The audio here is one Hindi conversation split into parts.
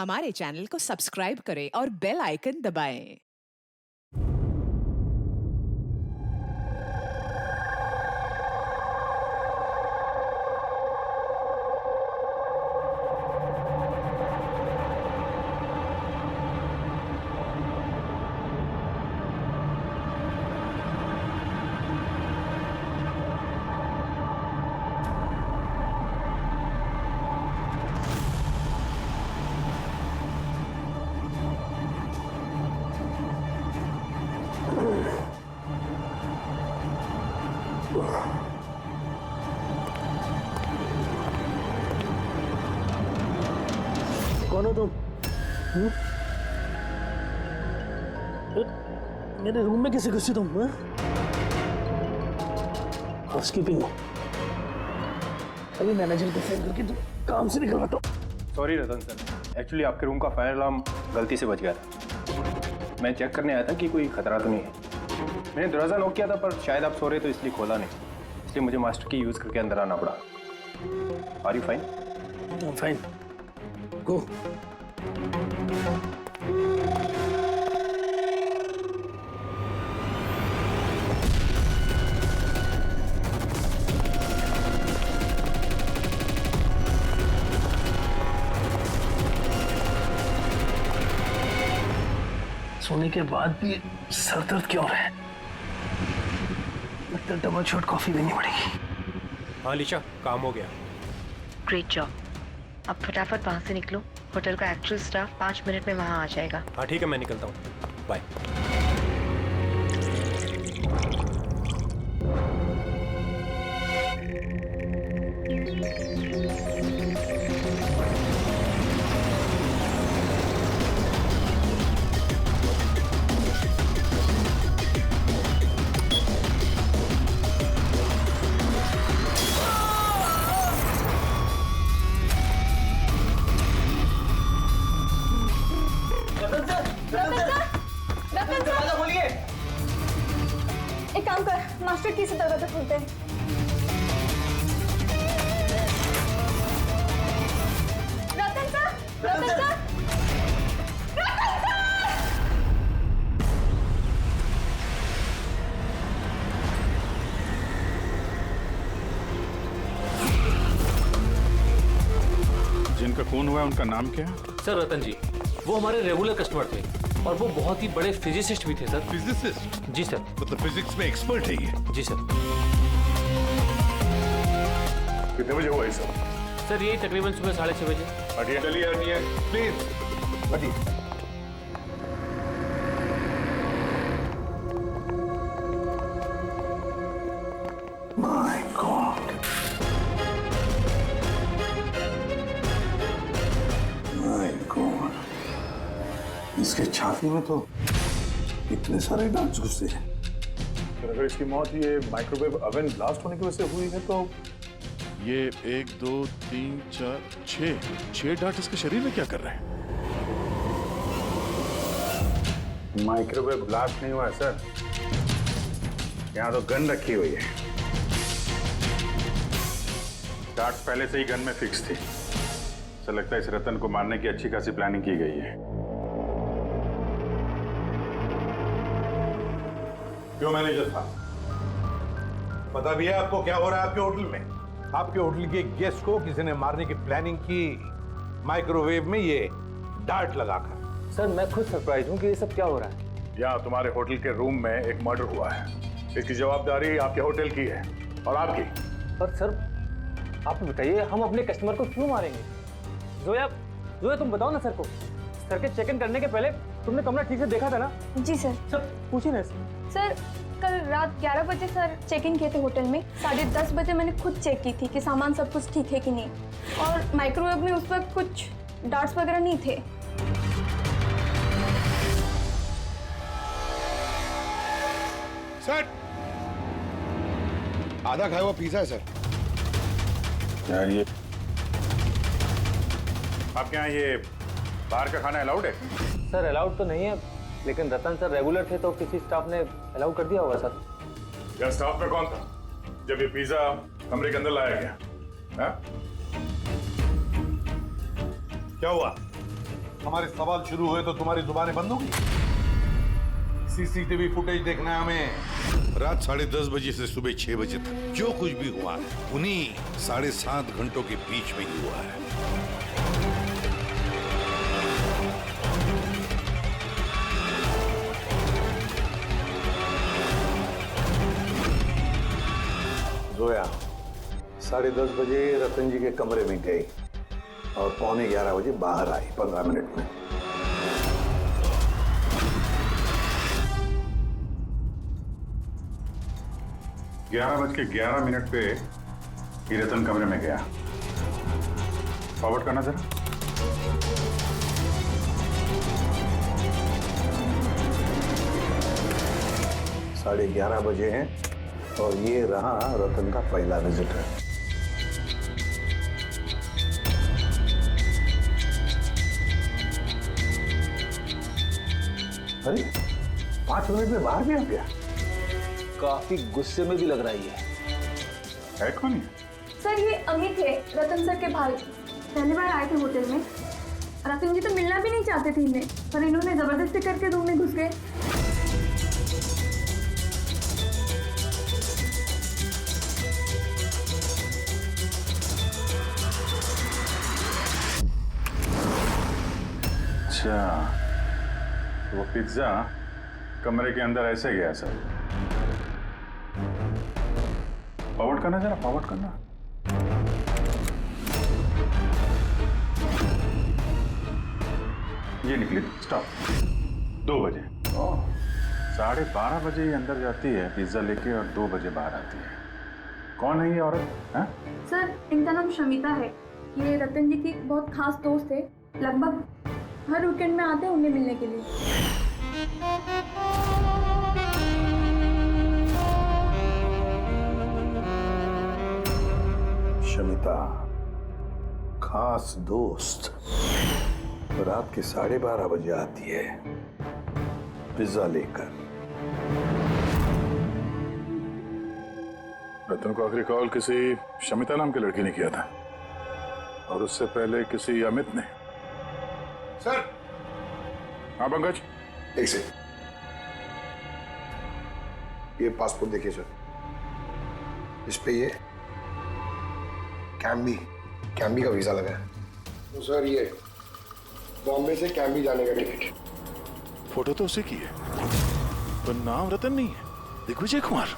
हमारे चैनल को सब्सक्राइब करें और बेल आइकन दबाएं। कौन हो तुम? मेरे रूम में कैसे घुसी तुम? हाउसकीपिंग अभी मैनेजर को फोन करके तुम काम से निकलवाता हूँ। सॉरी रतन सर, एक्चुअली आपके रूम का फायर अलार्म गलती से बज गया था। मैं चेक करने आया था कि कोई खतरा तो नहीं है। मैंने दरवाज़ा नॉक किया था पर शायद आप सो रहे तो इसलिए खोला नहीं, इसलिए मुझे मास्टर की यूज़ करके अंदर आना पड़ा। Are you fine? I am fine. Go. सोने के बाद भी सर दर्द क्यों रहा है? लगता है डबल शॉट कॉफी देनी पड़ेगी। हाँ लिशा, काम हो गया। Great job. अब फटाफट वहां से निकलो। होटल का एक्चुअल स्टाफ 5 मिनट में वहां आ जाएगा। हाँ ठीक है, मैं निकलता हूँ। बाय। एक काम कर, मास्टर की से दरवाजा खोलते हैं। रतन सर, रतन सर, रतन सर! जिनका खून हुआ है उनका नाम क्या है? सर रतन जी, वो हमारे रेगुलर कस्टमर थे और वो बहुत ही बड़े फिजिसिस्ट भी थे सर। फिजिसिस्ट? जी सर। मतलब फिजिक्स में एक्सपर्ट है ये? जी सर। कितने बजे हुआ ये सब? सर यही तकरीबन सुबह 6:30 बजे। हटिए, चलिए हटिए, प्लीज हटिए। माय गॉड, माय गॉड, इसके छाती में तो इतने सारे डांट्स घुसे हैं। अगर इसकी मौत ये माइक्रोवेव ओवन ब्लास्ट होने की वजह से हुई है तो ये 1 2 3 4 6 डार्ट इसके शरीर में क्या कर रहे हैं? माइक्रोवेव ब्लास्ट नहीं हुआ है सर, यहाँ तो गन रखी हुई है। डार्ट्स पहले से ही गन में फिक्स थी। ऐसा लगता है इस रतन को मारने की अच्छी खासी प्लानिंग की गई है। क्यों मैनेजर साहब, पता भी है आपको क्या हो रहा है आपके होटल में? आपके होटल के गेस्ट को किसी ने मारने की प्लानिंग की, माइक्रोवेव में ये डार्ट लगाकर। सर मैं खुद सरप्राइज हूँ कि ये सब क्या हो रहा है। यहाँ तुम्हारे होटल के रूम में एक मर्डर हुआ है। इसकी जवाबदारी आपके होटल की है और आपकी। पर सर आप बताइए, हम अपने कस्टमर को क्यों मारेंगे? जोया, जोया तुम बताओ ना सर को। सर के चेक इन करने के पहले तुमने कमरा ठीक से देखा था ना? जी सर। सर पूछिए ना सर, कल रात 11 बजे सर चेक इन किए थे होटल में। 10:30 बजे मैंने खुद चेक की थी कि सामान सब कुछ ठीक है कि नहीं, और माइक्रोवेव में उस वक्त कुछ डार्ट्स वगैरह नहीं थे। सर, आधा खाया हुआ पिज़्ज़ा है सर। क्या ये आपके यहाँ ये बाहर का खाना अलाउड है? सर अलाउड तो नहीं है, लेकिन रतन सर रेगुलर थे तो किसी स्टाफ ने अलाउ कर दिया होगा सर। क्या स्टाफ में कौन था जब ये पिज्जा कमरे के अंदर लाया गया? हा? क्या हुआ? हमारे सवाल शुरू हुए तो तुम्हारी जुबानें बंद होगी। सीसीटीवी फुटेज देखना है हमें। रात 10:30 बजे से सुबह 6 बजे तक जो कुछ भी हुआ है उन्हीं 7.5 घंटों के बीच में ही हुआ है। जोया 10:30 बजे रतन जी के कमरे में गई और 11:15 बजे बाहर आई 15 मिनट में। ग्यारह बज के 11 मिनट पे ही रतन कमरे में गया। फॉरवर्ड करना जरा। साढ़े 11 बजे हैं और ये रहा रतन का पहला विजिटर। अरे 5 मिनट में बाहर भी आ गया। काफी गुस्से में भी लग रही है कौन है? सर ये अमित है, रतन सर के भाई। पहली बार आए थे होटल में। रतन जी तो मिलना भी नहीं चाहते थे इन्हें, पर इन्होंने जबरदस्ती करके रूम में घुस गए। अच्छा, वो पिज्जा कमरे के अंदर ऐसे गया सर। फॉरवर्ड करना जरा, फॉरवर्ड करना। ये निकली स्टॉप 2 बजे। 12:30 बजे ये अंदर जाती है पिज्जा लेके और 2 बजे बाहर आती है। कौन है ये औरत? हाँ? सर इनका नाम शमिता है। ये रतन जी की बहुत खास दोस्त है। लगभग हर वीकेंड में आते हैं उन्हें मिलने के लिए। शमिता खास दोस्त रात के 12:30 बजे आती है पिज्जा लेकर। रतन को आखिरी कॉल किसी शमिता नाम की लड़की ने किया था और उससे पहले किसी अमित ने। सर। हाँ पंकज, एक सेकंड, ये पासपोर्ट देखिए सर। इस पे ये कैम्बी का वीजा लगा है। तो सर ये बॉम्बे से कैम्बी जाने का टिकट। फोटो तो उसी की है, पर नाम रतन नहीं है, दिग्विजय कुमार।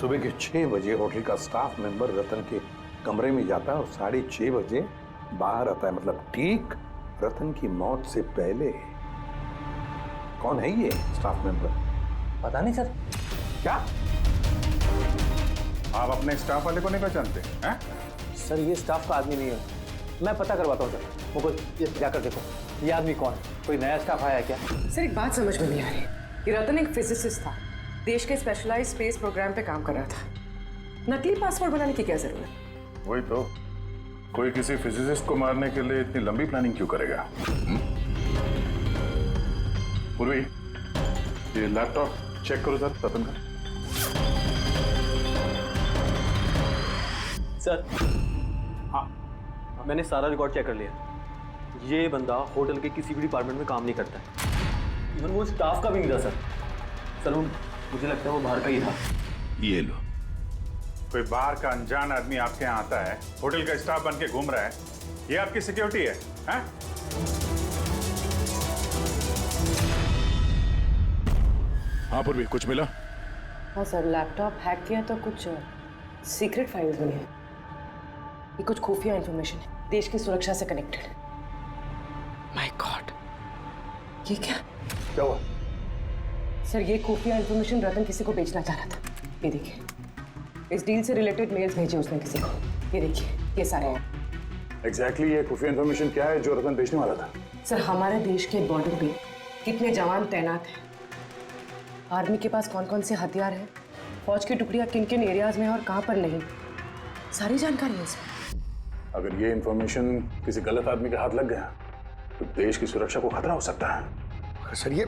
सुबह के 6 बजे होटल का स्टाफ मेंबर रतन के कमरे में जाता है और 6:30 बजे बाहर आता है। मतलब ठीक रतन की मौत से पहले। कौन है ये स्टाफ मेंबर? पता नहीं सर। क्या आप अपने स्टाफ वाले को नहीं पहचानते हैं? सर ये स्टाफ का आदमी नहीं है, मैं पता करवाता हूँ सर। मुकुल ये जाकर देखो ये आदमी कौन है, कोई नया स्टाफ आया है क्या? सर एक बात समझ में नहीं आ रही। ये रतन एक फिजिसिस्ट था, देश के स्पेशलाइज्ड स्पेस प्रोग्राम पे काम कर रहा था। नकली पासपोर्ट बनाने की क्या जरूरत? वही तो, कोई किसी फिजिसिस्ट को मारने के लिए इतनी लंबी प्लानिंग क्यों करेगा? पूर्वी, ये लैपटॉप चेक करो सर रतन का। सर हाँ, मैंने सारा रिकॉर्ड चेक कर लिया। ये बंदा होटल के किसी भी डिपार्टमेंट में काम नहीं करता है। इवन वो स्टाफ का भी नहीं था सर। वो मुझे लगता है वो बाहर का ही था। ये लो, कोई बाहर का अनजान आदमी आपके यहाँ आता है, होटल का स्टाफ बन के घूम रहा है, ये आपकी सिक्योरिटी है? हैं? हाँ पूर्वी, कुछ मिला? हाँ सर, लैपटॉप हैक किया तो कुछ सीक्रेट फाइल्स मिली है। ये कुछ खुफिया इंफॉर्मेशन है, देश की सुरक्षा से कनेक्टेड। माय गॉड, ये क्या हुआ? सर ये खुफिया इंफॉर्मेशन रतन किसी को बेचना चाह रहा था। ये देखिए, इस डील से रिलेटेड मेल्स भेजे उसने किसी को। ये देखिए, ये सारे हैं। एग्जैक्टली ये खुफिया इंफॉर्मेशन क्या है जो रतन बेचने वाला था? सर हमारे देश के बॉर्डर पे कितने जवान तैनात हैं, आर्मी के पास कौन कौन से हथियार हैं, फौज की टुकड़ियां किन किन एरियाज में और कहां पर नहीं, सारी जानकारी है इसमें। अगर ये इंफॉर्मेशन किसी गलत आदमी के हाथ लग गया तो देश की सुरक्षा को खतरा हो सकता है। सर ये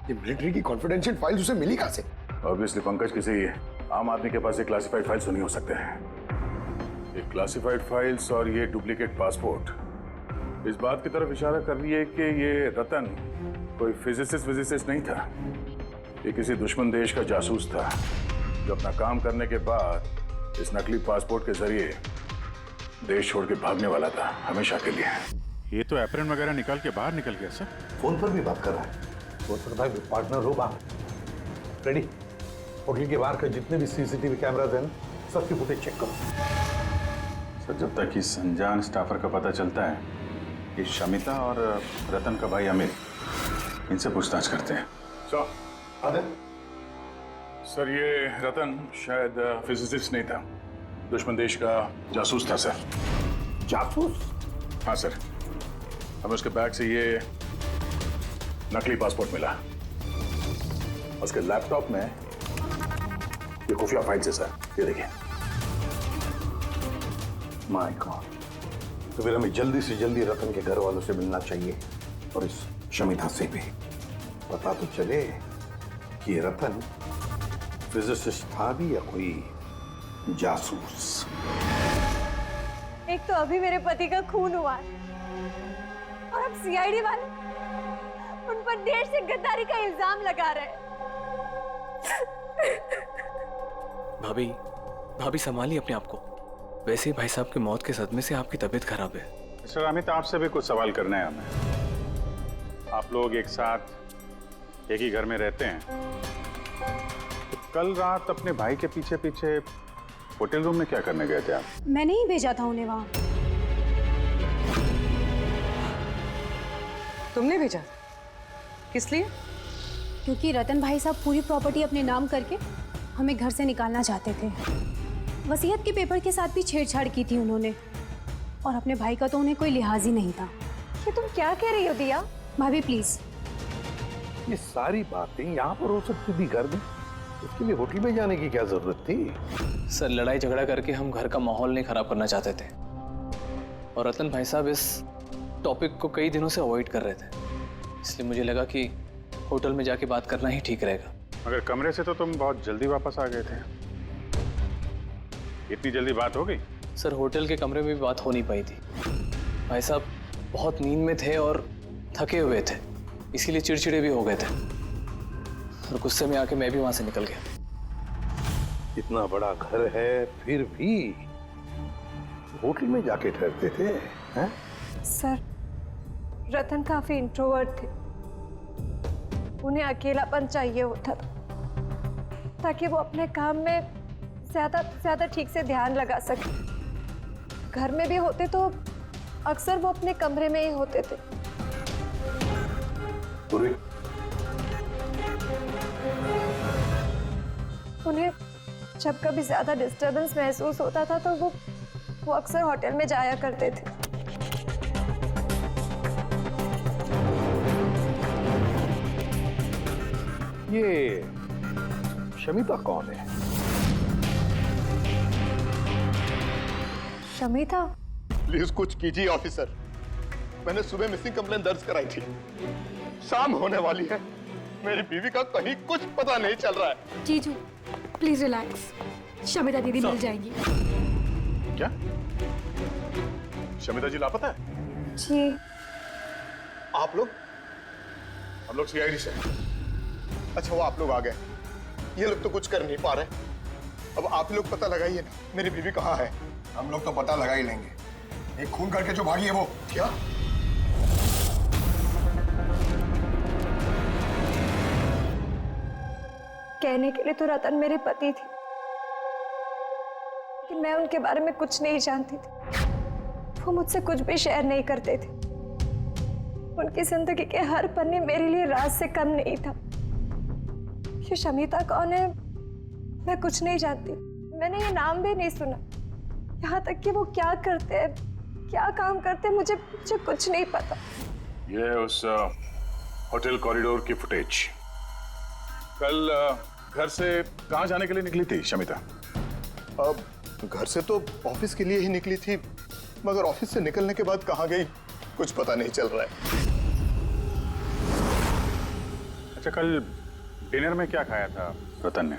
मिलिट्री की कॉन्फिडेंशियल फाइल्स उसे मिली कहां से? ऑब्वियसली पंकज, किसी आम आदमी के पास ये क्लासिफाइड फाइल्स नहीं हो सकते हैं। ये क्लासिफाइड फाइल्स और ये डुप्लीकेट पासपोर्ट इस बात की तरफ इशारा कर रही है कि ये रतन कोई फिजिसिस्ट नहीं था। ये किसी दुश्मन देश का जासूस था जो अपना काम करने के बाद इस नकली पासपोर्ट के जरिए देश छोड़ के भागने वाला था हमेशा के लिए। ये तो एप्रन वगैरह निकाल के बाहर निकल गया सर। फोन पर भी बात कर रहा है। फोन पर भाई पार्टनर हो बात रेडी। होटल के बाहर के जितने भी सीसीटीवी कैमराज हैं सबकी फुटेज चेक करो। सर जब तक इस अनजान स्टाफर का पता चलता है कि शमिता और रतन का भाई अमित, इनसे पूछताछ करते हैं। सर ये रतन शायद फिजिसिस्ट नहीं था, दुश्मन देश का जासूस था सर। जासूस? हाँ सर, हमें उसके बैग से ये नकली पासपोर्ट मिला। उसके लैपटॉप में ये खुफिया फाइल्स है सर, ये देखिए। माय गॉड, तो फिर हमें जल्दी से जल्दी रतन के घर वालों से मिलना चाहिए और इस शमिता से भी पता तो चले कि ये रतन फिजिसिस्ट था भी या कोई जासूस। एक तो अभी मेरे पति का खून हुआ है और अब सीआईडी वाले उन पर देश से गद्दारी का इल्जाम लगा रहे हैं। भाभी संभालिए अपने आप को। वैसे ही भाई साहब की मौत के सदमे से आपकी तबीयत खराब है। मिस्टर अमित, आपसे भी कुछ सवाल करना है हमें। आप लोग एक साथ एक ही घर में रहते हैं, तो कल रात अपने भाई के पीछे पीछे होटल रूम में क्या करने गए थे आप? मैंने ही भेजा था उन्हें वहां। तुमने भेजा? किस लिए? क्योंकि रतन भाई साहब पूरी प्रॉपर्टी अपने नाम करके हमें घर से निकालना चाहते थे। वसीयत के पेपर के साथ भी छेड़छाड़ की थी उन्होंने, और अपने भाई का तो उन्हें कोई लिहाज ही नहीं था। ये तुम क्या कह रही हो दिया? भाभी प्लीज। ये सारी बातें यहाँ पर हो सकती थी घर में, इसके लिए होटल में जाने की क्या जरूरत थी? सर लड़ाई झगड़ा करके हम घर का माहौल नहीं खराब करना चाहते थे, और रतन भाई साहब इस टॉपिक को कई दिनों से अवॉइड कर रहे थे, इसलिए मुझे लगा कि होटल में जाके बात करना ही ठीक रहेगा। मगर कमरे से तो तुम बहुत जल्दी वापस आ गए थे, इतनी जल्दी बात हो गई? सर होटल के कमरे में भी बात हो नहीं पाई थी। भाई साहब बहुत नींद में थे और थके हुए थे, इसीलिए चिड़चिड़े भी हो गए थे, और गुस्से में आके मैं भी वहां से निकल गया। इतना बड़ा घर है फिर भी होटल में जाके ठहरते थे हैं? सर रतन काफी इंट्रोवर्ट थे, उन्हें अकेलापन चाहिए होता था ताकि वो अपने काम में ज्यादा ठीक से ध्यान लगा सके। घर में भी होते तो अक्सर वो अपने कमरे में ही होते थे। उन्हें जब कभी ज्यादा डिस्टरबेंस महसूस होता था तो वो अक्सर होटल में जाया करते थे। ये शमिता कौन है? शमिता? प्लीज कुछ कीजिए ऑफिसर। मैंने सुबह मिसिंग कंप्लेंट दर्ज कराई थी, शाम होने वाली है, मेरी बीवी का कहीं कुछ पता नहीं चल रहा है। जीजू प्लीज रिलैक्स, शमिता दीदी मिल जाएगी। क्या शमिता जी लापता है? जी। आप लोग? हम लोग सीआईडी से। अच्छा वो आप लोग आ गए, ये लोग तो कुछ कर नहीं पा रहे। अब आप लोग पता लगाइए ना मेरी बीवी कहाँ है। हम लोग तो पता लगा ही लेंगे। एक खून करके जो भागी है वो। क्या? कहने के लिए तो रतन मेरे पति थे, लेकिन मैं उनके बारे में कुछ नहीं जानती थी। वो मुझसे कुछ भी शेयर नहीं करते थे। उनकी जिंदगी के हर पन्ने मेरे लिए राज से कम नहीं था। ये शमिता कौन है मैं कुछ नहीं जानती, मैंने ये नाम भी नहीं सुना। यहाँ तक कि वो क्या करते हैं, क्या काम करते हैं, मुझे कुछ नहीं पता। ये उस होटल कॉरिडोर की फुटेज। कल घर से कहाँ जाने के लिए निकली थी शमिता? अब घर से तो ऑफिस के लिए ही निकली थी, मगर ऑफिस से निकलने के बाद कहाँ गई कुछ पता नहीं चल रहा है। अच्छा, कल डिनर में क्या खाया था रतन ने?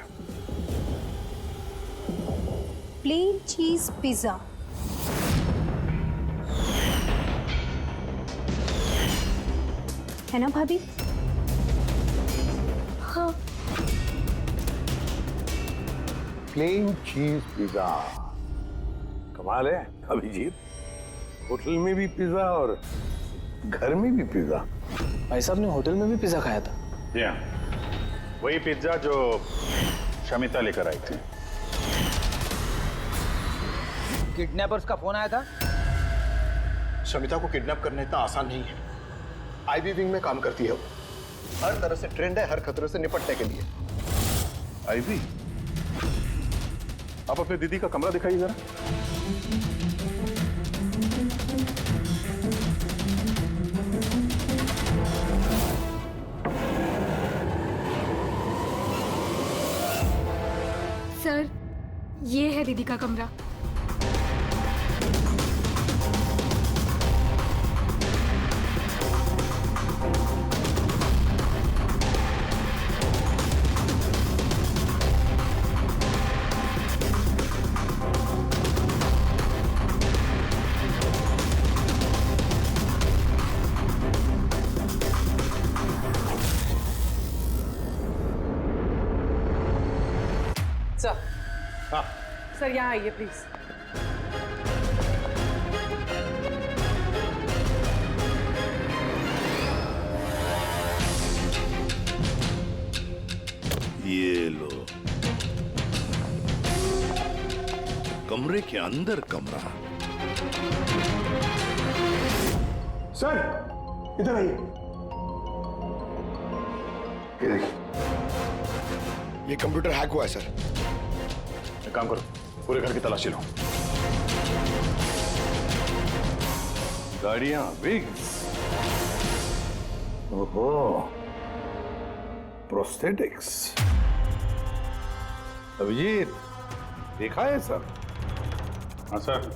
प्लेन चीज पिज्जा। है ना भाभी? हाँ। प्लेन चीज पिज्जा, कमाल है अभिजीत। होटल में भी पिज्जा और घर में भी पिज्जा। भाई साहब ने होटल में भी पिज्जा खाया था? जी हाँ, वही पिज्जा जो शमिता लेकर आई थी। किडनैपर्स का फोन आया था। शमिता को किडनैप करना इतना आसान नहीं है। आईबी विंग में काम करती है वो। हर तरह से ट्रेंड है हर खतरे से निपटने के लिए। आईवी, आप अपने दीदी का कमरा दिखाइए जरा। सर, ये है दीदी का कमरा। सर, सर यहाँ आइए प्लीज। ये लो, कमरे के अंदर कमरा। सर इधर आइए। ये कंप्यूटर हैक हुआ है सर। एक काम करो, पूरे घर की तलाशी लो। गाड़ियां, विग्स, ओहो, प्रोस्थेटिक्स। अभिजीत, देखा है सर? हाँ सर,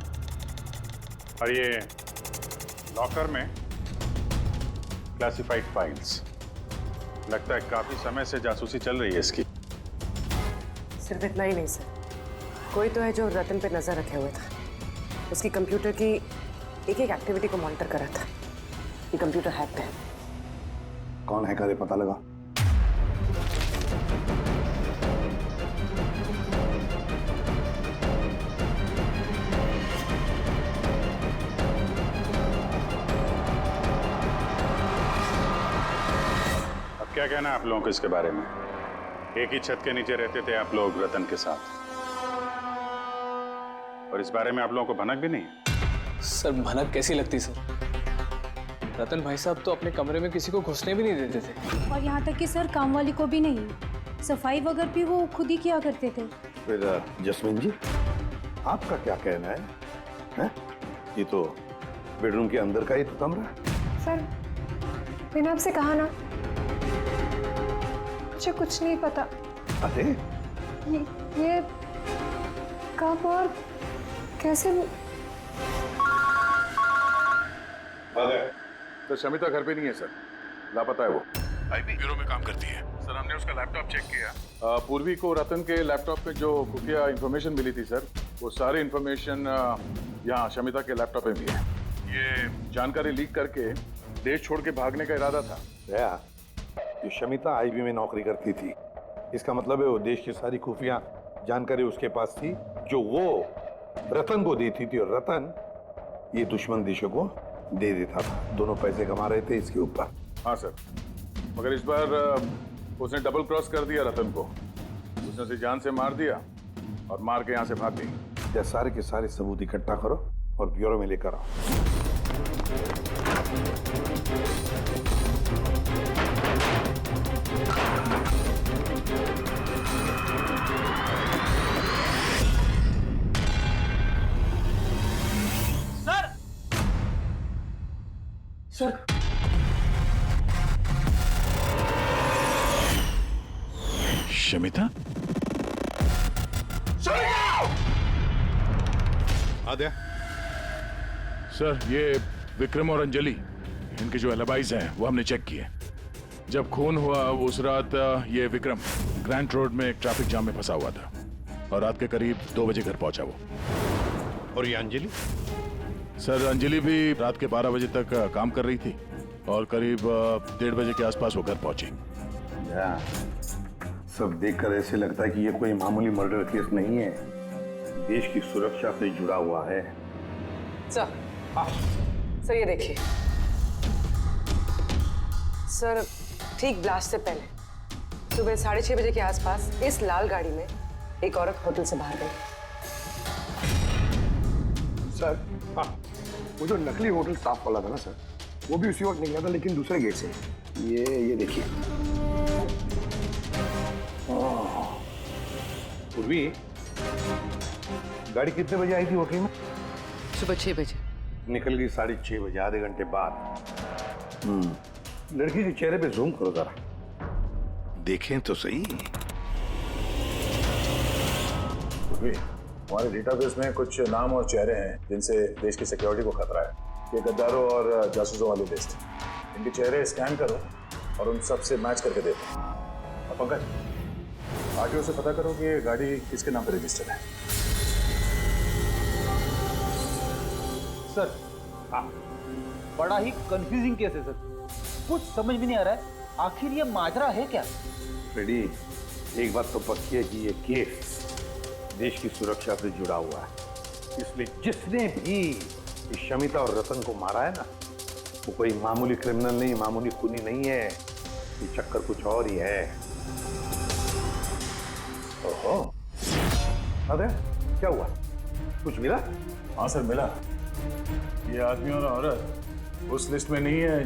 और ये लॉकर में क्लासिफाइड फाइल्स। लगता है काफी समय से जासूसी चल रही है इसकी। सिर्फ इतना ही नहीं सर, कोई तो है जो रतन पे नजर रखे हुए था। उसकी कंप्यूटर की एक एक एक्टिविटी को मॉनिटर कर रहा था। ये कंप्यूटर हैक्ड है। कौन हैकर है पता लगा? अब क्या कहना है आप लोगों को इसके बारे में? एक ही छत के नीचे रहते थे आप लोग रतन के साथ, और इस बारे में आप लोगों को भनक भी नहीं है? सर, भनक कैसी लगती सर? रतन भाई साहब तो अपने कमरे में किसी को घुसने भी नहीं देते थे। और यहाँ तक कि सर काम वाली को भी नहीं, सफाई वगैरह भी वो खुद ही किया करते थे। फिर जस्मीन जी, आपका क्या कहना है? हैं? ये तो बेडरूम के अंदर का ही तो कमरा है। सर, मैंने आपसे कहा ना, मुझे कुछ नहीं पता। अरे ये कब और कैसे? तो शमिता घर पे नहीं है सर, लापता है वो। आईबी ब्यूरो में काम करती है सर। हमने उसका लैपटॉप चेक किया। पूर्वी को रतन के लैपटॉप पे जो खुफिया इंफॉर्मेशन मिली थी सर, वो सारी इंफॉर्मेशन यहाँ शमिता के लैपटॉप में भी है। ये जानकारी लीक करके देश छोड़ के भागने का इरादा था। ये शमिता आईबी में नौकरी करती थी, इसका मतलब है वो देश की सारी खुफिया जानकारी उसके पास थी, जो वो रतन को देती थी, और रतन ये दुश्मन देशों को दे देता था। दोनों पैसे कमा रहे थे इसके ऊपर। हाँ सर, मगर इस बार उसने डबल क्रॉस कर दिया रतन को। उसने उसे जान से मार दिया और मार के यहाँ से भाग गई। या सारे के सारे सबूत इकट्ठा करो और ब्यूरो में लेकर आओ। शमिता? आद्या, सर, ये विक्रम और अंजलि, इनके जो एलिबाइज हैं वो हमने चेक किए। जब खून हुआ उस रात ये विक्रम ग्रैंड रोड में एक ट्रैफिक जाम में फंसा हुआ था और रात के करीब 2 बजे घर पहुंचा वो। और ये अंजलि? सर, अंजलि भी रात के 12 बजे तक काम कर रही थी और करीब 1:30 बजे के आसपास वो घर पहुंची। सब देखकर ऐसे लगता है कि ये कोई मामूली मर्डर केस नहीं है, देश की सुरक्षा से जुड़ा हुआ है। सर ये देखिए सर, ठीक ब्लास्ट से पहले सुबह 6:30 बजे के आसपास इस लाल गाड़ी में एक औरत होटल से बाहर गई। सर, हाँ, वो जो नकली होटल स्टाफ वाला था ना सर, वो भी उसी वक्त निकला था, लेकिन दूसरे गेट से। ये देखिए। पूर्वी, गाड़ी कितने बजे आई थी होटल में? सुबह 6 बजे। निकल गई 6:30 बजे, आधे घंटे बाद। लड़की के चेहरे पे जूम करो जरा, देखें तो सही। हमारे डेटाबेस में कुछ नाम और चेहरे हैं जिनसे देश की सिक्योरिटी को खतरा है। ये गद्दारों और जासूसों वाली लिस्ट। इनके चेहरे स्कैन करो और उन सब से मैच करके देखो। और पंकज, आगे उसे पता करो कि ये गाड़ी किसके नाम पर रजिस्टर्ड है। सर, बड़ा ही कंफ्यूजिंग केस है सर, कुछ समझ भी नहीं आ रहा है आखिर ये माजरा है क्या। फ्रेडी, एक बात तो पक्की है कि ये केस देश की सुरक्षा से जुड़ा हुआ है, इसलिए जिसने भी इस शमिता और रतन को मारा है ना, वो कोई मामूली क्रिमिनल नहीं, मामूली खूनी नहीं है। ये चक्कर कुछ और ही है। ओहो, अरे क्या हुआ, कुछ मिला? हाँ सर, मिला। ये आदमी और औरत उस लिस्ट में नहीं है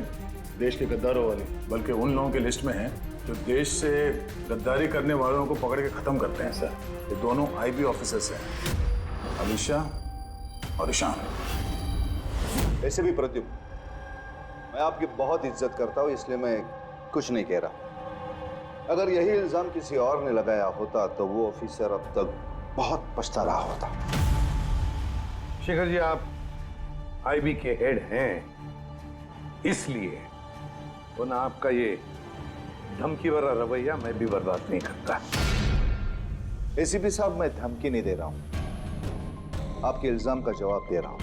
देश के गद्दारों वाली, बल्कि उन लोगों की लिस्ट में है जो देश से गद्दारी करने वालों को पकड़ के खत्म करते हैं सर। ये दोनों आईबी ऑफिसर्स हैं, अलीशा और ईशान। ऐसे भी प्रद्युम्न, मैं आपकी बहुत इज्जत करता हूं, इसलिए मैं कुछ नहीं कह रहा। अगर यही इल्जाम किसी और ने लगाया होता तो वो ऑफिसर अब तक बहुत पछता रहा होता। शेखर जी, आप आईबी के हेड हैं, इसलिए वो ना आपका ये धमकी भरा रवैया मैं भी बर्दाश्त नहीं करता। एसीपी साहब, मैं धमकी नहीं दे रहा हूं, आपके इल्जाम का जवाब दे रहा हूं।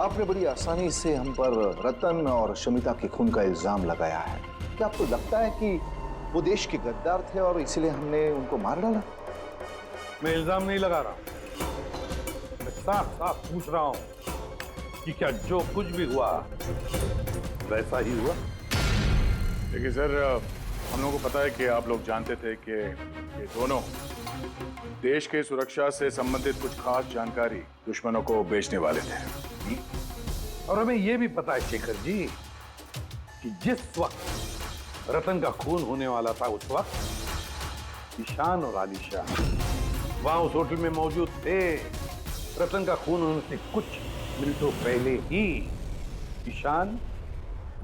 आपने बड़ी आसानी से हम पर रतन और शमिता के खून का इल्जाम लगाया है। क्या आपको लगता है कि वो देश के गद्दार थे और इसलिए हमने उनको मार डाला? मैं इल्जाम नहीं लगा रहा, मैं साफ साफ पूछ रहा हूं कि क्या जो कुछ भी हुआ वैसा ही हुआ? देखिए सर, हम लोगों को पता है कि आप लोग जानते थे कि ये दोनों देश के सुरक्षा से संबंधित कुछ खास जानकारी दुश्मनों को बेचने वाले थे। और हमें यह भी पता है शेखर जी कि जिस वक्त रतन का खून होने वाला था, उस वक्त ईशान और आलिशा वहां उस होटल में मौजूद थे। रतन का खून होने से कुछ मिनटों पहले ही ईशान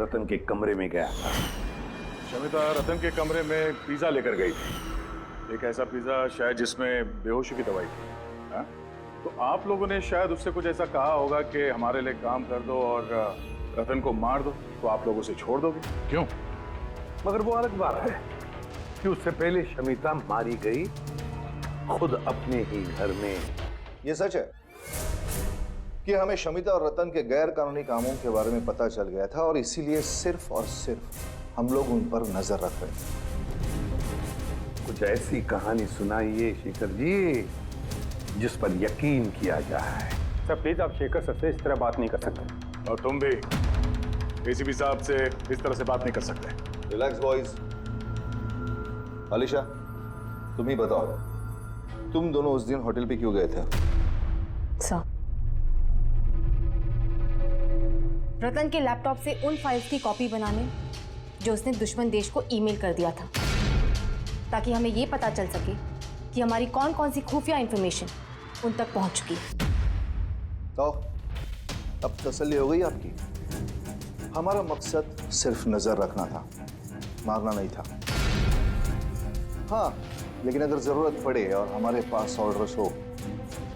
रतन के कमरे में गया था। शमिता रतन के कमरे में पिज्जा लेकर गई थी, एक ऐसा पिज्जा शायद जिसमें बेहोशी की दवाई थी। हा? तो आप लोगों ने शायद उससे कुछ ऐसा कहा होगा कि हमारे लिए काम कर दो और रतन को मार दो, तो आप लोग उसे छोड़ दोगे। क्यों? मगर वो अलग बात है कि उससे पहले शमिता मारी गई खुद अपने ही घर में। ये सच है कि हमें शमिता और रतन के गैर कानूनी कामों के बारे में पता चल गया था और इसीलिए सिर्फ और सिर्फ हम लोग उन पर नजर रख रहे थे। कुछ ऐसी कहानी सुनाइए शेखर जी जिस पर यकीन किया जाए। सर प्लीज, आप शेखर सर से इस तरह बात नहीं कर सकते। और तुम भी एसीपी साहब से इस तरह से बात नहीं कर सकते। Relax boys. अलीशा, तुम ही बताओ, तुम दोनों उस दिन होटल पे क्यों गए थे? सर, रतन के लैपटॉप से उन फाइल्स की कॉपी बनाने जो उसने दुश्मन देश को ईमेल कर दिया था, ताकि हमें ये पता चल सके कि हमारी कौन कौन सी खुफिया इंफॉर्मेशन उन तक पहुंच चुकी है। तो अब तसल्ली हो गई आपकी? हमारा मकसद सिर्फ नजर रखना था, मारना नहीं था। हाँ, लेकिन अगर जरूरत पड़े और हमारे पास ऑर्डर्स हो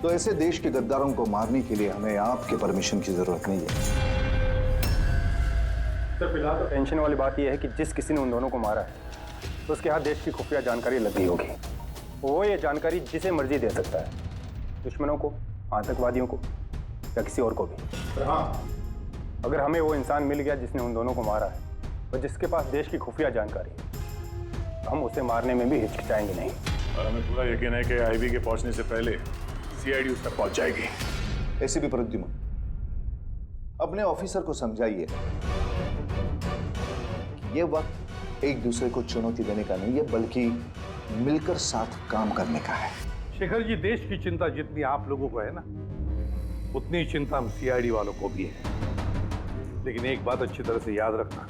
तो ऐसे देश के गद्दारों को मारने के लिए हमें आपके परमिशन की जरूरत नहीं है। सर फिलहाल तो टेंशन वाली बात यह है कि जिस किसी ने उन दोनों को मारा है तो उसके हाथ देश की खुफिया जानकारी लग गई होगी। वो ये जानकारी जिसे मर्जी दे सकता है, दुश्मनों को, आतंकवादियों को या किसी और को भी। पर हाँ, अगर हमें वो इंसान मिल गया जिसने उन दोनों को मारा है और जिसके पास देश की खुफिया जानकारी है, तो हम उसे मारने में भी हिचकिचाएंगे नहीं। और हमें पूरा यकीन है कि आईबी के पहुंचने से पहले सीआईडी उस तक पहुंच जाएगी। ऐसे भी प्रद्युम्न, अपने ऑफिसर को समझाइए कि ये वक्त एक दूसरे को चुनौती देने का नहीं है, बल्कि मिलकर साथ काम करने का है। शेखर जी, देश की चिंता जितनी आप लोगों को है ना, उतनी ही चिंता हम सीआईडी वालों को भी है। लेकिन एक बात अच्छी तरह से याद रखना,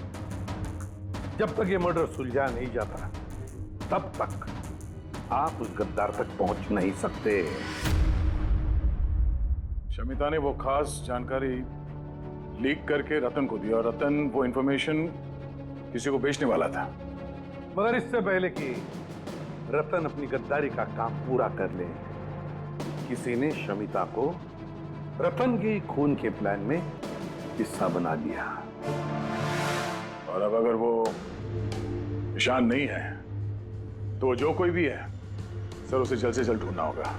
जब तक ये मर्डर सुलझा नहीं जाता तब तक आप उस गद्दार तक पहुंच नहीं सकते। शमिता ने वो खास जानकारी लीक करके रतन को दी और रतन वो इंफॉर्मेशन किसी को बेचने वाला था। मगर इससे पहले कि रतन अपनी गद्दारी का काम पूरा कर ले, किसी ने शमिता को रतन के खून के प्लान में हिस्सा बना लिया। और अब अगर वो ईशान नहीं है तो जो कोई भी है सर, उसे जल्द से जल्द ढूंढना होगा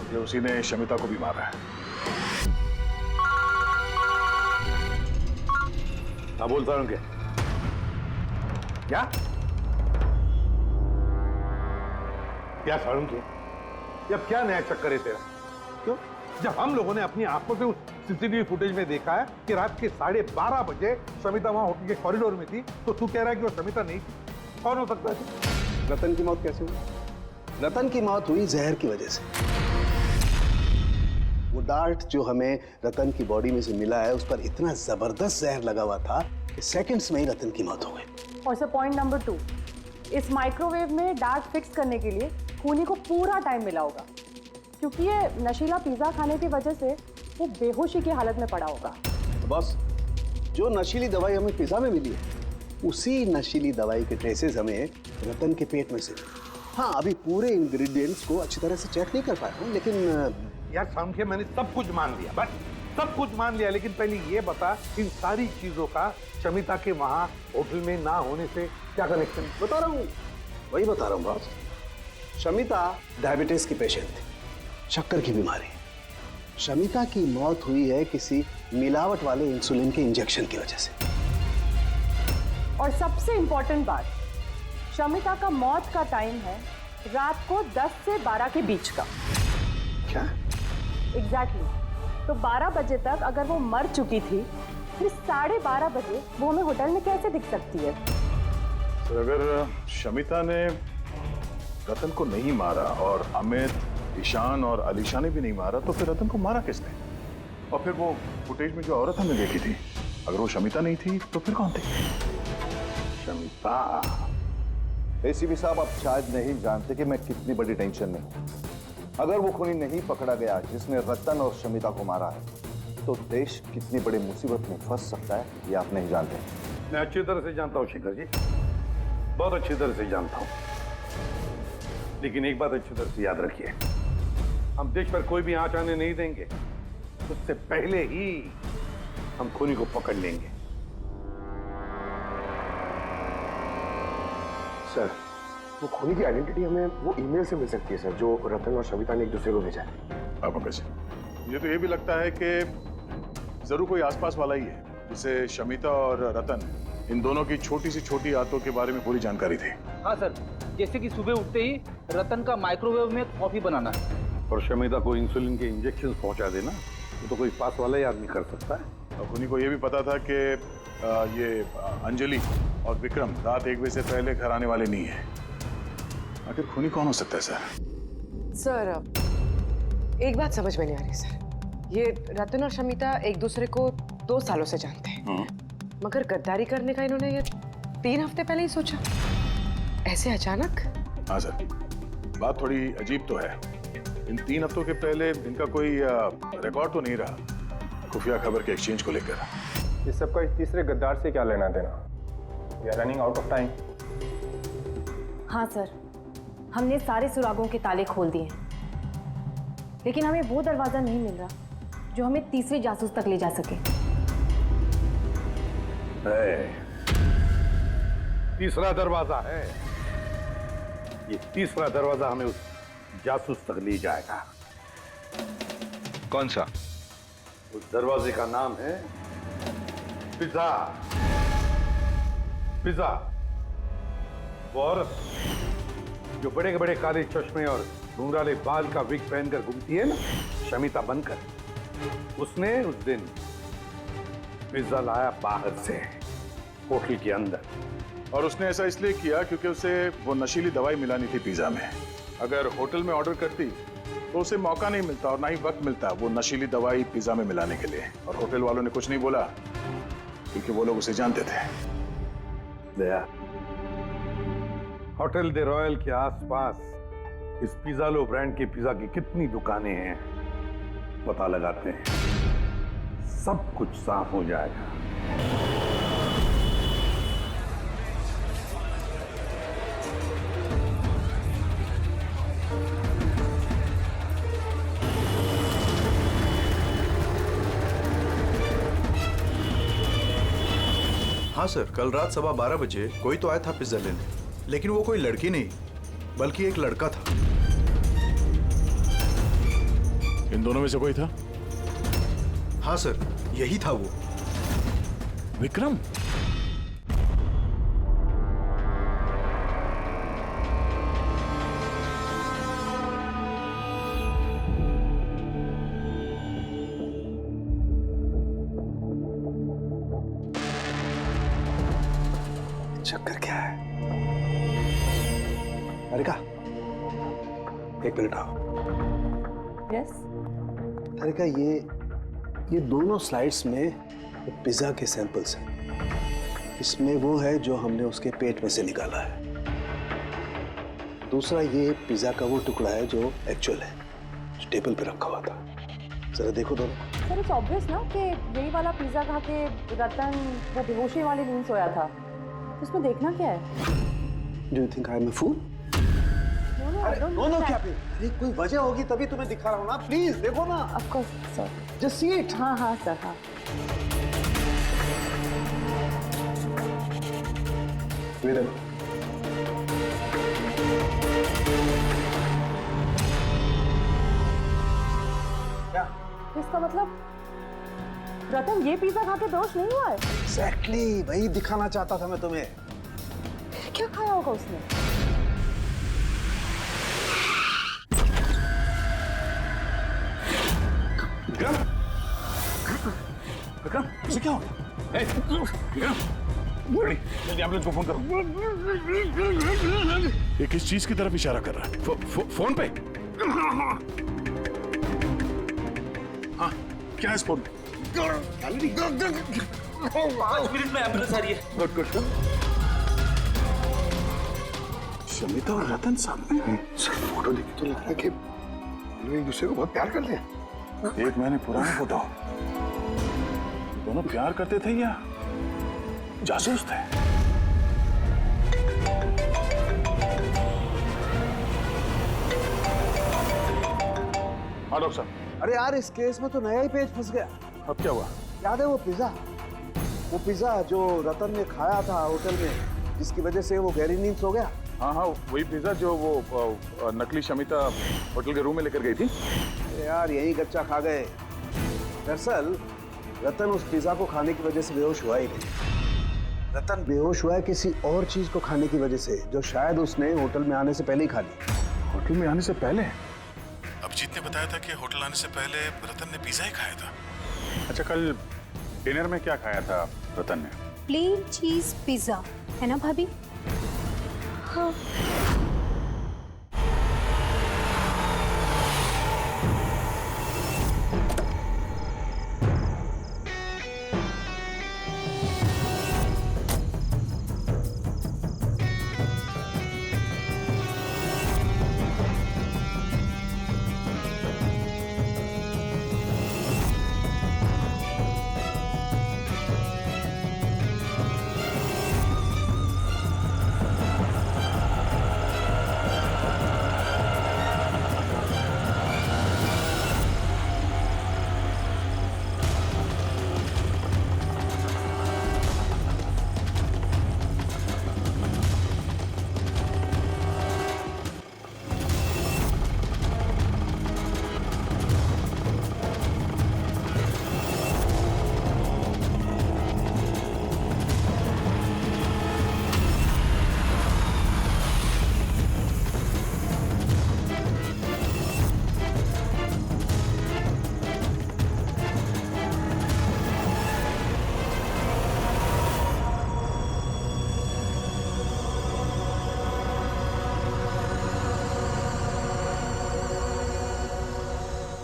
कि उसी ने शमिता को भी मारा है। हाँ, बोलता हूं क्या क्या सारुण के, अब क्या नया चक्कर है तेरा? क्यों? जब हम लोगों ने अपनी आंखों से उस सीसीटीवी फुटेज में देखा है कि रात के 12:30 बजे शमिता वहां होटल के कॉरिडोर में थी, तो तू कह रहा है कि वो शमिता नहीं थी। कौन हो सकता है? रतन की मौत कैसे हुई? रतन की मौत हुई जहर की वजह से। वो डार्ट जो हमें रतन की बॉडी में से मिला है, उस पर इतना जबरदस्त जहर लगा हुआ था कि सेकंड्स में ही रतन की मौत हो गई। और सर पॉइंट नंबर 2, इस माइक्रोवेव में डार्ट फिक्स करने के लिए खूनी को पूरा टाइम मिला होगा, क्योंकि ये नशीला पिज्जा खाने की वजह से वो बेहोशी की हालत में पड़ा होगा। तो बस जो नशीली दवाई हमें पिज्जा में मिली है, उसी नशीली दवाई के ट्रेसेस हमें रतन के पेट में से। हाँ, अभी पूरे इंग्रेडिएंट्स को अच्छी तरह से चेक नहीं कर पाया हूँ, लेकिन यार सामने मैंने सब कुछ मान लिया, बस सब कुछ मान लिया, लेकिन पहले ये बता, इन सारी चीजों का शमिता के वहां होटल में ना होने से क्या कनेक्शन? बता रहा हूँ, वही बता रहा हूँ बॉस। शमिता डायबिटीज की पेशेंट थी, शक्कर की बीमारी। शमिता की मौत हुई है किसी मिलावट वाले इंसुलिन के इंजेक्शन की वजह से। और सबसे इंपॉर्टेंट बात, शमिता का मौत का टाइम है रात को 10 से 12 के बीच का। क्या? एग्जैक्टली। तो 12 बजे तक अगर वो मर चुकी थी, फिर 12:30 बजे वो हमें होटल में कैसे दिख सकती है? सर, अगर शमिता ने रतन को नहीं मारा और अमित, ईशान और अलीशा ने भी नहीं मारा, तो फिर रतन को मारा किसने? और फिर वो फुटेज में जो औरत हमने देखी थी, अगर वो शमिता नहीं थी तो फिर कौन थी? शमिता। एसीपी साहब, आप शायद नहीं जानते कि मैं कितनी बड़ी टेंशन में हूं। अगर वो खूनी नहीं पकड़ा गया जिसने रतन और शमिता को मारा है, तो देश कितनी बड़ी मुसीबत में फंस सकता है, ये आप नहीं जानते। मैं अच्छी तरह से जानता हूँ शेखर जी, बहुत अच्छी तरह से जानता हूँ। लेकिन एक बात अच्छी तरह से याद रखिए, हम देश पर कोई भी आंच आने नहीं देंगे, उससे पहले ही हम खूनी को पकड़ लेंगे। सर, वो खूनी की आइडेंटिटी हमें वो ईमेल से मिल सकती है सर, जो रतन और शमिता ने एक दूसरे को भेजा है। आपको कैसे? मुझे तो ये भी लगता है कि जरूर कोई आसपास वाला ही है जिसे शमिता और रतन, इन दोनों की छोटी से छोटी आदतों के बारे में पूरी जानकारी थी। हाँ सर, जैसे कि सुबह उठते ही रतन का माइक्रोवेव में कॉफी बनाना और शमिता को इंसुलिन के इंजेक्शन पहुंचा देना, वो तो कोई पास वाला ही आदमी कर सकता है। और खूनी को ये भी पता था कि ये अंजलि और विक्रम रात 1 बजे से पहले घर आने वाले नहीं है। आखिर खूनी कौन हो सकता है सर? सर, एक बात समझ में नहीं आ रही सर। ये रतन और शमिता एक दूसरे को 2 सालों से जानते हैं, मगर गद्दारी करने का इन्होंने ये 3 हफ्ते पहले ही सोचा, ऐसे अचानक? हाँ सर, बात थोड़ी अजीब तो है। इन 3 हफ्तों के पहले इनका कोई रिकॉर्ड तो नहीं रहा खुफिया खबर के एक्सचेंज को लेकर। इस सबका इस तीसरे गद्दार से क्या लेना देना? We are running out of time. हाँ सर, हमने सारे सुरागों के ताले खोल दिए हैं, लेकिन हमें वो दरवाजा नहीं मिल रहा जो हमें तीसरे जासूस तक ले जा सके। तीसरा दरवाजा है। ये तीसरा दरवाजा हमें उस जासूस तक ले जाएगा। कौन सा? उस दरवाजे का नाम है पिज़्ज़ा। पिज़्ज़ा वो औरत जो बड़े बड़े काले चश्मे और घुंघराले बाल का विग पहनकर घूमती है ना, शमिता बनकर, उसने उस दिन पिज़्ज़ा लाया बाहर से होटल के अंदर। और उसने ऐसा इसलिए किया क्योंकि उसे वो नशीली दवाई मिलानी थी पिज़्ज़ा में। अगर होटल में ऑर्डर करती तो उसे मौका नहीं मिलता और ना ही वक्त मिलता वो नशीली दवाई पिज़्ज़ा में मिलाने के लिए। और होटल वालों ने कुछ नहीं बोला क्योंकि वो लोग उसे जानते थे। दया, होटल दे रॉयल के आसपास इस पिज़्ज़ालो ब्रांड के पिज़्ज़ा की कितनी दुकानें हैं पता लगाते हैं, सब कुछ साफ हो जाएगा। हाँ सर, कल रात 12:15 बजे कोई तो आया था पिज्जा लेने, लेकिन वो कोई लड़की नहीं बल्कि एक लड़का था। इन दोनों में से कोई था? हाँ सर, यही था वो। विक्रम? चक्कर क्या है? अरिका, एक मिनट आओ। यस? अरिका, ये दोनों स्लाइड्स में पिज्जा के सैंपल्स हैं। इसमें वो है जो हमने उसके पेट में से निकाला है। दूसरा ये पिज्जा का वो टुकड़ा है जो एक्चुअल है, जो टेबल पे रखा हुआ था। जरा देखो दोनों। सर, इट्स ऑब्वियस ना कि यही वाला पिज्जा खा के रतन वो बेहोशी वाली नींद सोया था। उसमें देखना क्या है? Do you think I'm a fool? No, क्या पे? अरे कोई वजह होगी तभी तुम्हें दिखा रहा हूँ ना। प्लीज देखो ना। Of course, sir. Just see it. हाँ सर, हाँ। Wait a minute. क्या? इसका मतलब रतन ये पिज्जा खा के बेहोश नहीं हुआ है? Exactly, वही दिखाना चाहता था मैं तुम्हें। क्या खाया होगा उसने? विक्रम? विक्रम, उसे क्या हो गया? जल्दी एम्बुलेंस को फोन करो। ये किस चीज की तरफ इशारा कर रहा है? फोन पे? हाँ, क्या है इस फोन पे? 5 मिनट में एम्बुलेंस आ रही है। Good good good. शमिता और रतन सामने हैं। सिर्फ फोटो देखी तो लग रहा है कि लोग एक दूसरे को बहुत प्यार करते हैं। 1 महीने पुराना फोटो। दोनों प्यार करते थे या जासूस थे? हाँ डॉक्टर साहब। अरे यार, इस केस में तो नया ही पेज फंस गया। अब क्या हुआ? याद है वो पिज्जा जो रतन ने खाया था होटल में, जिसकी वजह से वो गहरी नींद सो गया। हाँ हाँ, वही पिज्जा जो वो नकली शमिता होटल के रूम में लेकर गई थी। यार यही गच्चा खा गए। दरअसल रतन उस पिज्जा को खाने की वजह से बेहोश हुआ ही नहीं। रतन बेहोश हुआ है किसी और चीज को खाने की वजह से, जो शायद उसने होटल में आने से पहले ही खा ली। होटल में आने से पहले? अभिजीत ने बताया था कि होटल आने से पहले रतन ने पिज्जा ही खाया था। अच्छा, कल डिनर में क्या खाया था रतन ने? प्लेन चीज पिज्जा, है ना भाभी? हाँ।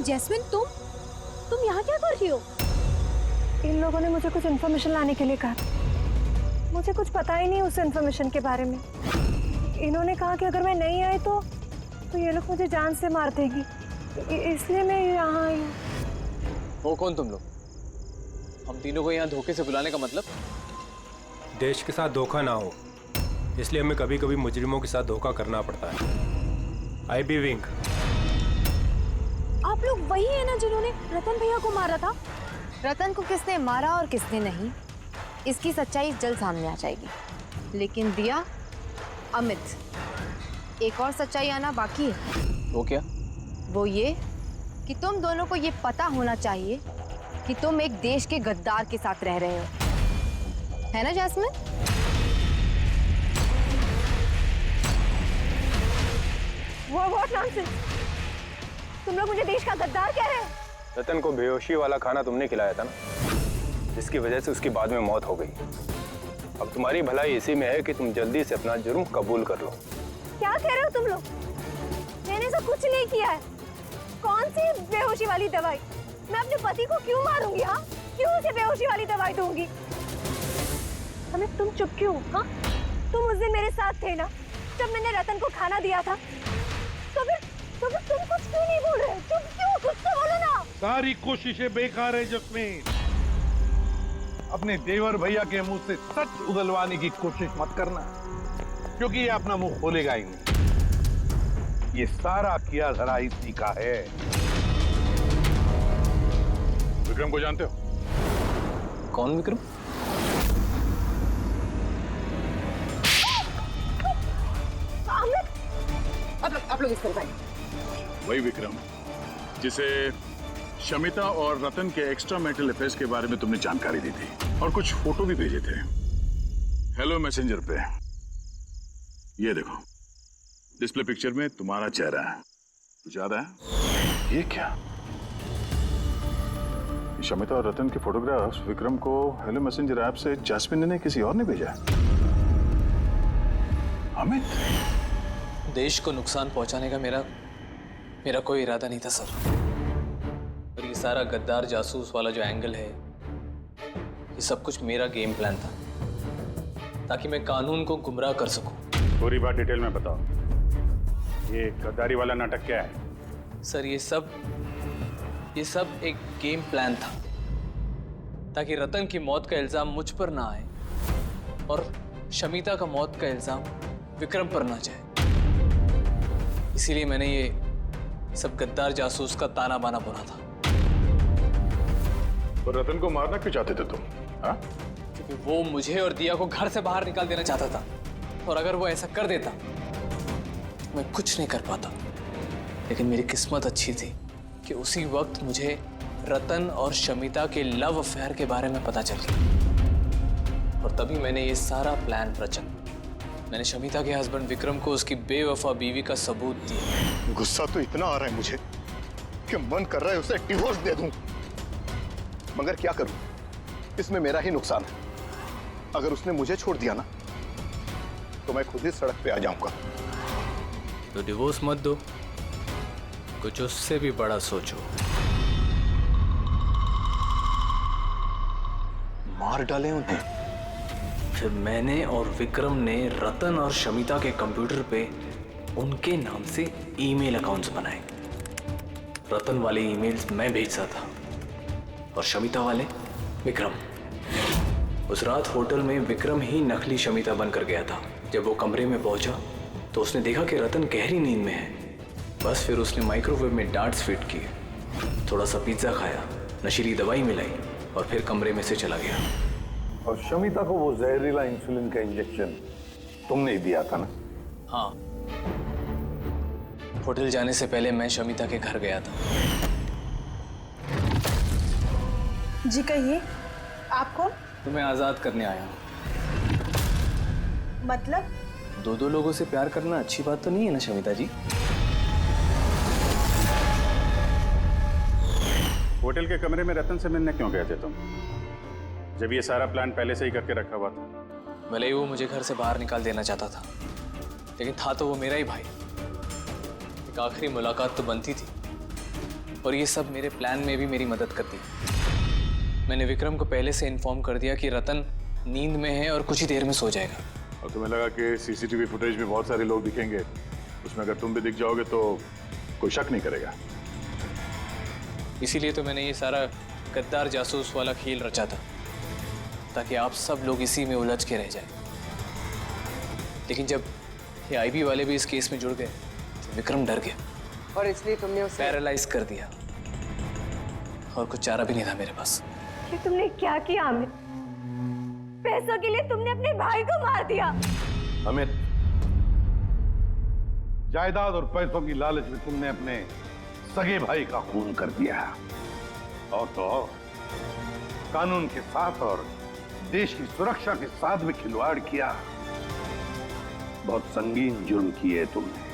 जैस्मिन, तुम यहाँ क्या कर रही हो? इन लोगों ने मुझे कुछ इन्फॉर्मेशन लाने के लिए कहा। मुझे कुछ पता ही नहीं उस इन्फॉर्मेशन के बारे में। इन्होंने कहा कि अगर मैं नहीं आई तो ये लोग मुझे जान से मार देगी, इसलिए मैं यहाँ आई हूँ। वो कौन तुम लोग? हम तीनों को यहाँ धोखे से बुलाने का मतलब? देश के साथ धोखा ना हो, इसलिए हमें कभी कभी मुजरिमों के साथ धोखा करना पड़ता है। आई बी विंक। आप लोग वही है ना जिन्होंने रतन भैया को मारा था? रतन को किसने मारा और किसने नहीं, इसकी सच्चाई जल्द सामने आ जाएगी। लेकिन दिया, अमित, एक और सच्चाई आना बाकी है। वो क्या? वो ये कि तुम दोनों को ये पता होना चाहिए कि तुम एक देश के गद्दार के साथ रह रहे हो, है ना जैस्मिन? What nonsense? तुम लोग मुझे देश का गद्दार कह रहे हो? रतन को बेहोशी वाला खाना तुमने खिलाया था ना, जिसकी वजह से उसकी बाद में मौत हो गई। अब तुम्हारी भलाई इसी में है कि तुम जल्दी से अपना जुर्म कबूल कर लो। क्या कह रहे हो तुम लोग? मैंने ऐसा कुछ नहीं किया है। कौन सी बेहोशी वाली दवाई? मैं अपने पति को क्यों मारूंगी? हाँ, क्यों उसे बेहोशी वाली दवाई दूंगी? हमें तुम चुप क्यों? हाँ, तुम उस दिन मेरे साथ थे ना, जब मैंने रतन को खाना दिया था। तो फिर तुम कुछ क्यों नहीं बोल रहे? चुप क्यों? कुछ तो बोलो ना। सारी कोशिशें बेकार है जस्मीन। अपने देवर भैया के मुंह से सच उगलवाने की कोशिश मत करना, क्योंकि ये अपना मुंह खोलेगा ही नहीं। ये सारा किया धरा इसी का है। विक्रम को जानते हो? कौन विक्रम? आप लोग इस तरफ आइए। वही विक्रम जिसे शमिता और रतन के एक्स्ट्रा मैरिटल अफेयर्स के बारे में तुमने जानकारी दी थी और कुछ फोटो भी भेजे थे हेलो मैसेंजर पे। ये देखो, डिस्प्ले पिक्चर में तुम्हारा चेहरा है। कुछ याद है? ये क्या? शमिता और रतन के फोटोग्राफ्स विक्रम को हेलो मैसेंजर ऐप से जैस्मिन ने किसी और ने भेजा। अमित, देश को नुकसान पहुंचाने का मेरा कोई इरादा नहीं था सर। और ये सारा गद्दार जासूस वाला जो एंगल है, ये सब कुछ मेरा गेम प्लान था, ताकि मैं कानून को गुमराह कर सकूं। पूरी बात डिटेल में बताओ। ये गद्दारी वाला नाटक क्या है? सर ये सब एक गेम प्लान था, ताकि रतन की मौत का इल्जाम मुझ पर ना आए और शमिता का मौत का इल्जाम विक्रम पर ना जाए। इसीलिए मैंने ये सब गद्दार जासूस का ताना बाना बुना था। तो रतन को मारना क्यों चाहते थे तुम? हाँ? क्योंकि वो मुझे और दिया को घर से बाहर निकाल देना चाहता था, और अगर वो ऐसा कर देता तो मैं कुछ नहीं कर पाता। लेकिन मेरी किस्मत अच्छी थी कि उसी वक्त मुझे रतन और शमिता के लव अफेयर के बारे में पता चल गया, और तभी मैंने ये सारा प्लान रचा। मैंने शमिता के हस्बैंड विक्रम को उसकी बेवफा बीवी का सबूत दिया। गुस्सा तो इतना आ रहा है मुझे कि मन कर रहा है उसे डिवोर्स दे दूं, मगर क्या करूं? इसमें मेरा ही नुकसान है। अगर उसने मुझे छोड़ दिया ना, तो मैं खुद ही सड़क पे आ जाऊंगा। तो डिवोर्स मत दो, कुछ उससे भी बड़ा सोचो। मार डाले उन्हें। फिर मैंने और विक्रम ने रतन और शमिता के कंप्यूटर पे उनके नाम से ईमेल अकाउंट्स बनाए। रतन वाले ईमेल्स मैं भेजता था और शमिता वाले विक्रम। उस रात होटल में विक्रम ही नकली शमिता बनकर गया था। जब वो कमरे में पहुंचा तो उसने देखा कि रतन गहरी नींद में है। बस फिर उसने माइक्रोवेव में डार्ट्स फिट किए, थोड़ा सा पिज्जा खाया, नशीली दवाई मिलाई और फिर कमरे में से चला गया। और शमिता को वो जहरीला इंसुलिन का इंजेक्शन तुमने ही दिया था ना? हाँ, होटल जाने से पहले मैं शमिता के घर गया था। जी कहिए, आप कौन? तुम्हें आजाद करने आया हूँ। मतलब? दो लोगों से प्यार करना अच्छी बात तो नहीं है ना शमिता जी? होटल के कमरे में रतन से मिलने क्यों गए थे तुम, जब ये सारा प्लान पहले से ही करके रखा हुआ था? भले ही वो मुझे घर से बाहर निकाल देना चाहता था, लेकिन था तो वो मेरा ही भाई। एक आखिरी मुलाकात तो बनती थी। और ये सब मेरे प्लान में भी मेरी मदद करती। मैंने विक्रम को पहले से इन्फॉर्म कर दिया कि रतन नींद में है और कुछ ही देर में सो जाएगा। और तुम्हें लगा कि सीसीटीवी फुटेज में बहुत सारे लोग दिखेंगे, उसमें अगर तुम भी दिख जाओगे तो कोई शक नहीं करेगा। इसीलिए तो मैंने ये सारा गद्दार जासूस वाला खेल रचा था, ताकि आप सब लोग इसी में उलझ के रह जाए। लेकिन जब ये आईबी वाले भी इस केस में जुड़ गए तो विक्रम डर गया और इसलिए तुमने उसे पैरालाइज कर दिया, और कुछ चारा भी नहीं था मेरे पास। ये तुमने क्या किया अमित? पैसों के लिए तुमने अपने भाई को मार दिया। अमित, जायदाद और पैसों की लालच में तुमने अपने सगे भाई का खून कर दिया, और तो और कानून के साथ और देश की सुरक्षा के साथ भी खिलवाड़ किया। बहुत संगीन जुर्म किए तुमने।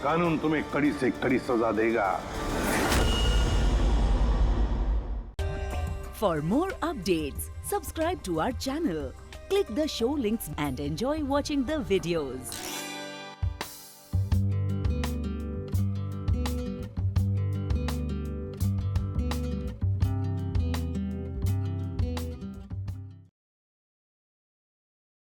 कानून तुम्हें कड़ी से कड़ी सजा देगा। For more updates, subscribe to our channel, click the show links and enjoy watching the videos.